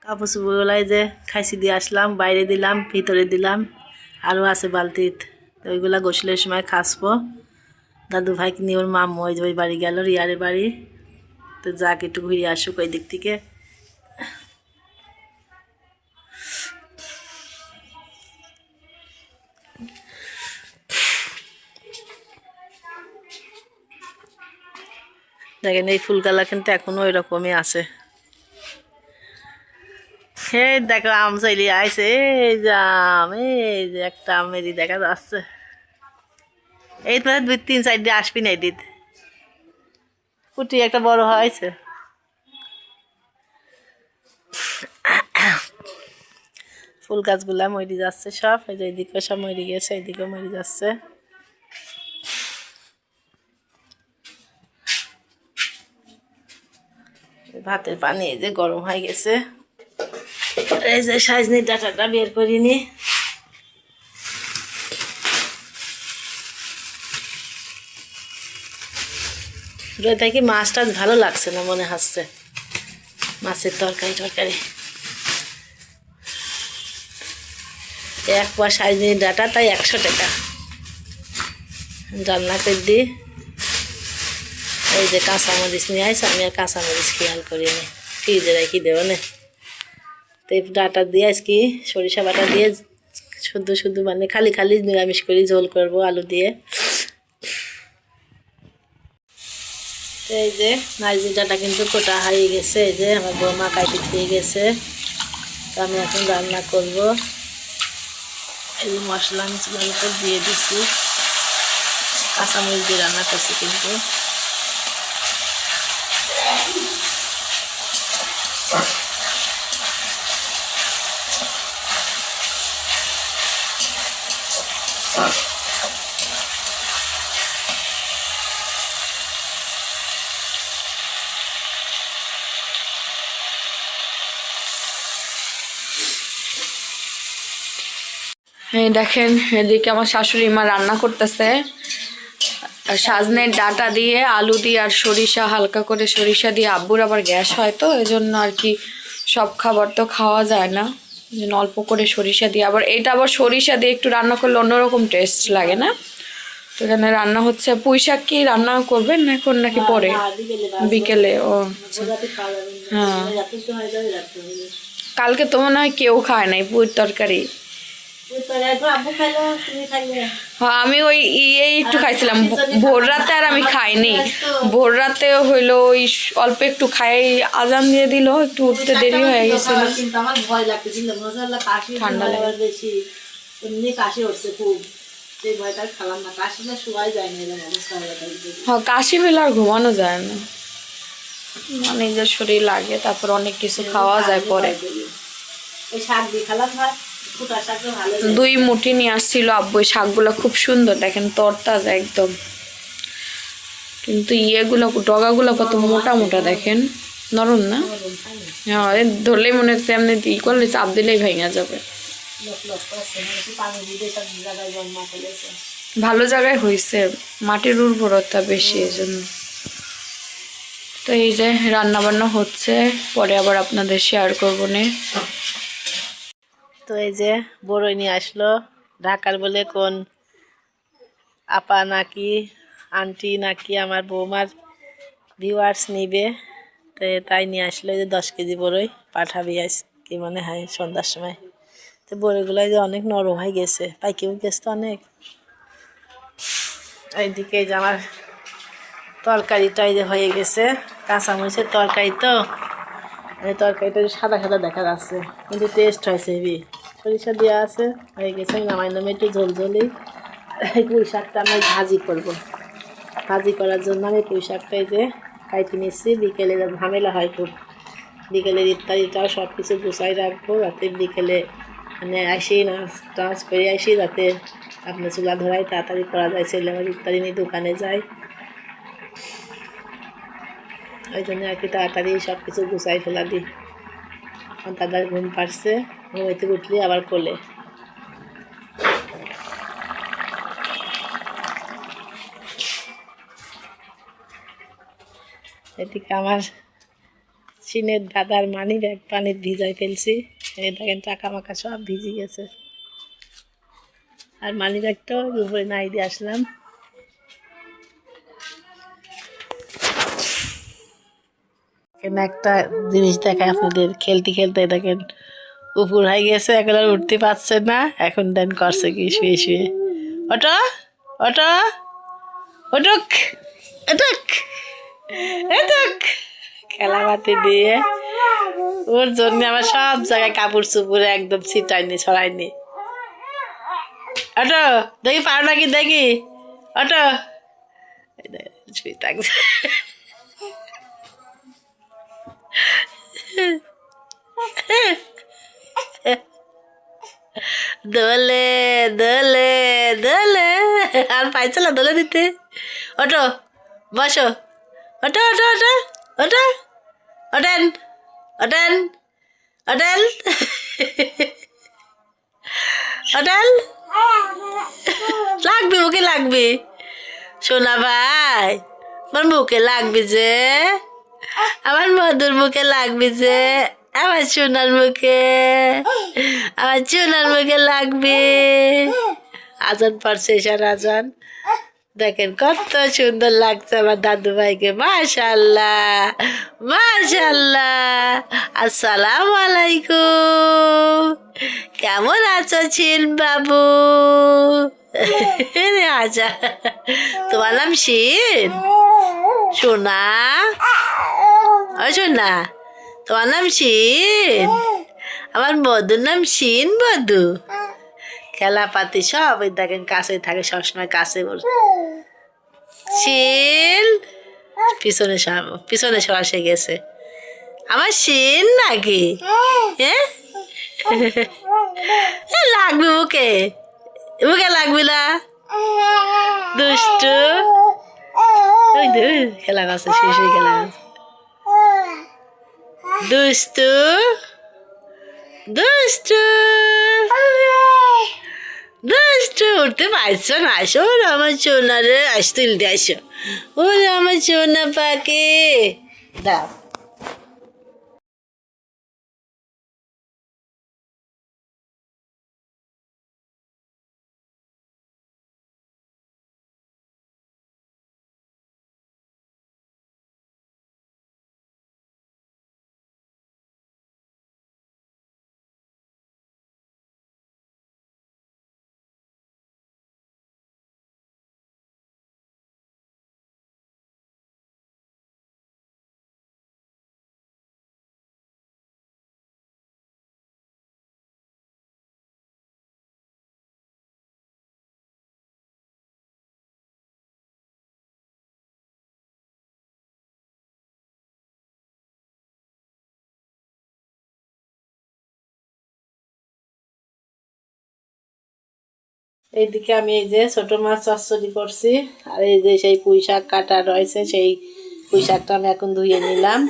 কাপড় চোপড়গুলাই যে খাইছি দিয়ে আসলাম, বাইরে দিলাম, ভিতরে দিলাম, আরও আছে বালতিত। তো ওইগুলা গোসলের সময় খাসবো। দাদু ভাইকে নিয়ে ওর মাম্মু ওই যে ওই বাড়ি গেল, রিয়ারের বাড়ি। তো যাক একটু ঘুরে আসুক ওই দিক থেকে। দেখেন এই ফুলগালা কিন্তু এখনো ওই রকমই আছে। এই দেখো আম চাইলি আইছে, এই যে আম, এই যে একটা আমেরই দেখা যাচ্ছে। এই তো 2-3 সাইড দিয়ে আসবি না এদিক, কুটি একটা বড় হয়েছে। ফুল গাছগুলা মরে যাচ্ছে সব, এই যে এইদিকে সব মরে গেছে, এইদিকেও মরে যাচ্ছে। ভাতের পানি এই যে গরম হয়ে গেছে। এই যে সাজনি ডাটাটা বের করিনি। রোদে কি মাছ টাছ ভালো লাগছে না মনে হচ্ছে, মাছের তরকারি। এক পোয়া সাজনি ডাটা তাই 100 টাকা। রান্না করে দিই। এই যে কাঁচামরিচ নিয়ে আসছে, আমি আর কাঁচামরিচ খেয়াল করিনি, ফ্রিজে রেখে দেবো না। তো এই ডাটা দিয়ে আজকে সরিষা বাটা দিয়ে শুদ্ধ মানে খালি নিরামিষ করে ঝোল করবো আলু দিয়ে। এই যে নারকেল ডাটা কিন্তু কোটা হয়ে গেছে, এই যে আমার বৌমা কাটি দিয়ে গেছে। তো আমি এখন রান্না করব। এই যে মশলা আমি চুলার উপর দিয়ে দিচ্ছি, কাঁচামরিচ দিয়ে রান্না করছি কিন্তু। এই দেখেন এদিকে আমার শাশুড়ি মা রান্না করতেছে সাজনের ডাটা দিয়ে, আলু দিয়ে আর সরিষা, হালকা করে সরিষা দিয়ে। আব্বুর আবার গ্যাস হয় তো এজন্য আর কি সব খাবার তো খাওয়া যায় না, যেন অল্প করে সরিষা দিয়ে। আবার এটা আবার সরিষা দিয়ে একটু রান্না করলে অন্যরকম টেস্ট লাগে না। তো এখানে রান্না হচ্ছে। পুঁই শাক কি রান্না করবেন এখন নাকি পরে? বিকেলে। ও হ্যাঁ, কালকে তো মনে হয় কেউ খায় নাই পুঁইর তরকারি। হ্যাঁ, আমি ওই একটু খাইছিলাম ভোর রাতে, আর আমি খাইনি। ভোর রাতে হইলো ওই অল্প একটু খাই, আজান দিয়ে দিল, একটু উঠতে দেরি হয়ে গেছিল। ঠান্ডা লাগে বেশি, এমনি কাশি হচ্ছে খুব, সেই ভয়টা খেলাম না। কাশি না শোয়াই যায় না, হ্যাঁ, কাশি হইলে আর ঘুমানো যায় না, মানে নিজের শরীর লাগে। তারপর অনেক কিছু খাওয়া যায় পরে। ওই শাক দিয়ে খেলাম, ভাত 2 মুঠি নিয়ে আসছিল আব্বু। শাকগুলো খুব সুন্দর, দেখেন তরতাজা একদম। কিন্তু ইয়েগুলো, ডগাগুলো কত মোটা মোটা, দেখেন নরম না? হ্যাঁ, ধরলেই মনে হচ্ছে এমনি ই করলে চাপ দিলেই ভেঙে যাবে। ভালো জায়গায় হয়েছে, মাটির উর্বরতা বেশি এজন্য। তো এই যে রান্না বান্না হচ্ছে, পরে আবার আপনাদের শেয়ার করবো নে। তো এই যে বড়ই নিয়ে আসলো, ঢাকার বলে কোন আপা নাকি আন্টি নাকি আমার বৌমার ভিউয়ার্স নিবে, তো তাই নিয়ে আসলো। এই যে 10 কেজি বড়ই পাঠাবি আজকে মনে হয় সন্ধ্যার সময়। তো বড়িগুলো যে অনেক নরম হয়ে গেছে, পাইকেও গেছে তো অনেক। এইদিকে যে আমার তরকারিটা এই যে হয়ে গেছে, কাঁচামরিচের তরকারি। তো এই তরকারিটা সাদা দেখা যাচ্ছে, কিন্তু টেস্ট হয়েছে হেভি। সরিষা দেওয়া আছে, হয়ে গেছে। নামাই নামে একটু ঝোলঝোলি। এই পুঁই শাকটা আমি ভাজি করবো। ভাজি করার জন্য আমি পুঁই শাকটা এই যে কাইটে নিচ্ছি। বিকেলে ঝামেলা হয় খুব, বিকেলের ইত্যাদিটাও সব কিছু গুছাই রাখবো, যাতে বিকেলে মানে আসি নাচ করে আসি, যাতে আপনার চুলা ধরাই তাড়াতাড়ি করা যায়। ছেলে আমার ইত্যাদি নিয়ে দোকানে যায়, ওই জন্য আর কি তাড়াতাড়ি সব কিছু গুছাই ফেলা দিই। দাদার ঘুম পাড়ছে, ঘুমাইতে উঠলি আবার কোলে। এদিকে আমার সিনের দাদার মানি ব্যাগ পানির ভিজাই ফেলছি, এই দেখেন টাকা মাকা সব ভিজে গেছে। আর মানি ব্যাগটাও উপরে নাই দিয়ে আসলাম। এখানে একটা জিনিস দেখায় আপনাদের, খেলতে খেলতে দেখেন উপর হয়ে গেছে, এখন আর উঠতে পারছে না। এখন দেন করছে কি শুয়ে শুয়ে, ওটো ওটো ওটুক ওটুক ওটুক, খেলাপাতি দিয়ে ওর জন্য আমার সব জায়গায় কাপড় চুপুরে একদম ছিটাইনি ছড়াইনি। ওটো দেখি পারো নাকি দেখি, ওটো শুয়ে থাকছে। দোলে দোলে দোলে, আর পাইছে না দোলে দিতে। ওটো বসো, ওটো ওটো ওটো ওটো ওটেন ওটেন ওটেন ওটেন, লাগবে মুখে লাগবে সোনা ভাই, আমার মুখে লাগবে যে, আমার মধুর মুখে লাগবে যে, আমার সোনার মুখে, আমার সোনার মুখে লাগবে। আজান পড়ছে, এসার আজান। দেখেন কত সুন্দর লাগছে আমার দাদু ভাইকে, মাশাআল্লাহ মাশাআল্লাহ। আসসালামু আলাইকুম, কেমন আছো ছিন বাবু? আচ্ছা, তোমার নাম শিন? সোনা ও সোনা, তোমার নাম শিন? আমার মধুর নাম শিন মধু। খেলাপাতি সব ওই দেখেন কাছে থাকে, সবসময় কাছে বল। শিন পিছনে পিছনে সরাসে গেছে, আমার শিন নাকি? হ্যাঁ লাগবে মুখে, মুখে লাগবে না দুষ্টু। ওই খেলা গাছে শেষ হয়ে খেলা গাছে, দুষ্টু দুষ্টু দুষ্টু। উঠতে পারছো না, আসো আমার সোনা রে, আস তুলতে আসো, ওরে আমার সোনা পাখি দাও। এইদিকে আমি এই যে ছোট মাছ চচ্চড়ি করছি, আর এই যে সেই পুঁই শাক কাটা রয়েছে, সেই পুঁই শাকটা আমি এখন ধুয়ে নিলাম।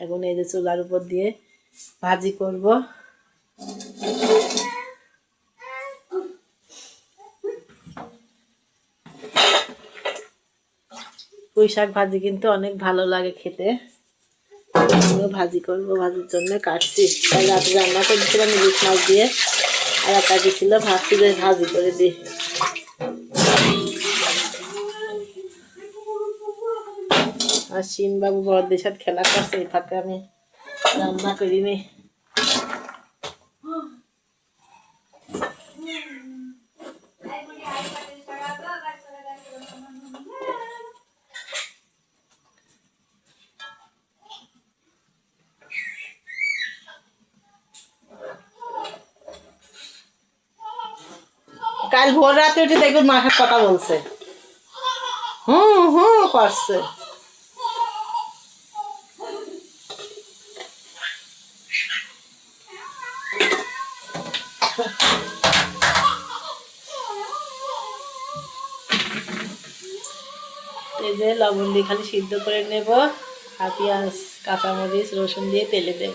এখন এই যে চুলার উপর দিয়ে ভাজি করব। পুঁই শাক ভাজি কিন্তু অনেক ভালো লাগে খেতে। ভাজি করব, ভাজির জন্য কাটছি। তাই রাতে রান্না করেছিলাম ইলিশ মাছ দিয়ে, আর একটা ছিল ভাবছি যে ভাজি করে দিই। আর শিন বাবু বড়দের সাথে খেলা করছে, এই ফাঁকে আমি রান্না করিনি। কাল ভোর রাতে উঠে দেখবেন মাথার কথা বলছে, হুম হুম করছে। এই যে লবণ দিয়ে খালি সিদ্ধ করে নেব, আর পেঁয়াজ কাঁচামরিচ রসুন দিয়ে তেলে দেব।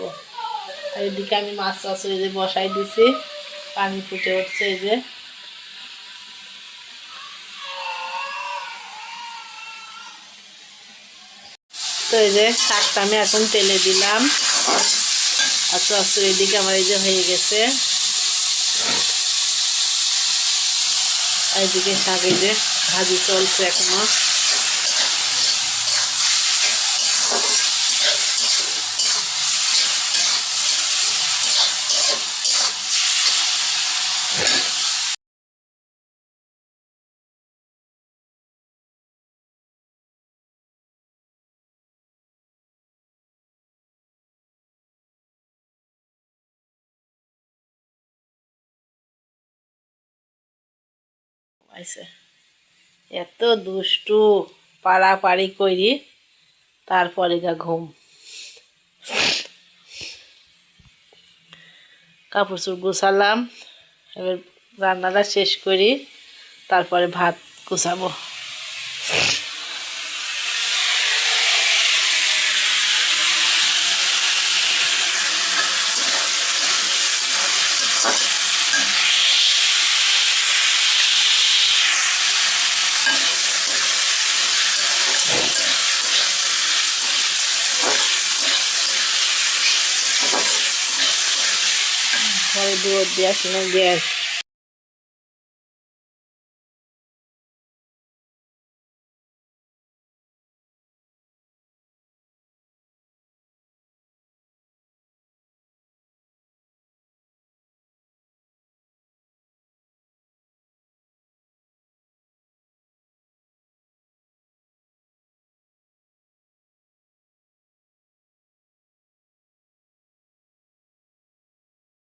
আর এদিকে আমি মাছ চচ্চড়ি যে বসাই দিছি, পানি ফুটে উঠছে। এই যে তো এই যে শাকটা আমি এখন তেলে দিলাম। আর চচ্চড়ি এদিকে আমার এই যে হয়ে গেছে, আর এদিকে শাক এই যে ভাজি চলছে এখনো। আইছে এত দুষ্টু, পাড়াপাড়ি করি তারপরে গা ঘুম। কাপড় চোপড় গুছালাম, এবার রান্নাটা শেষ করি, তারপরে ভাত গুছাবো। ঘরে দুধ দিয়ে আসলে গ্যাস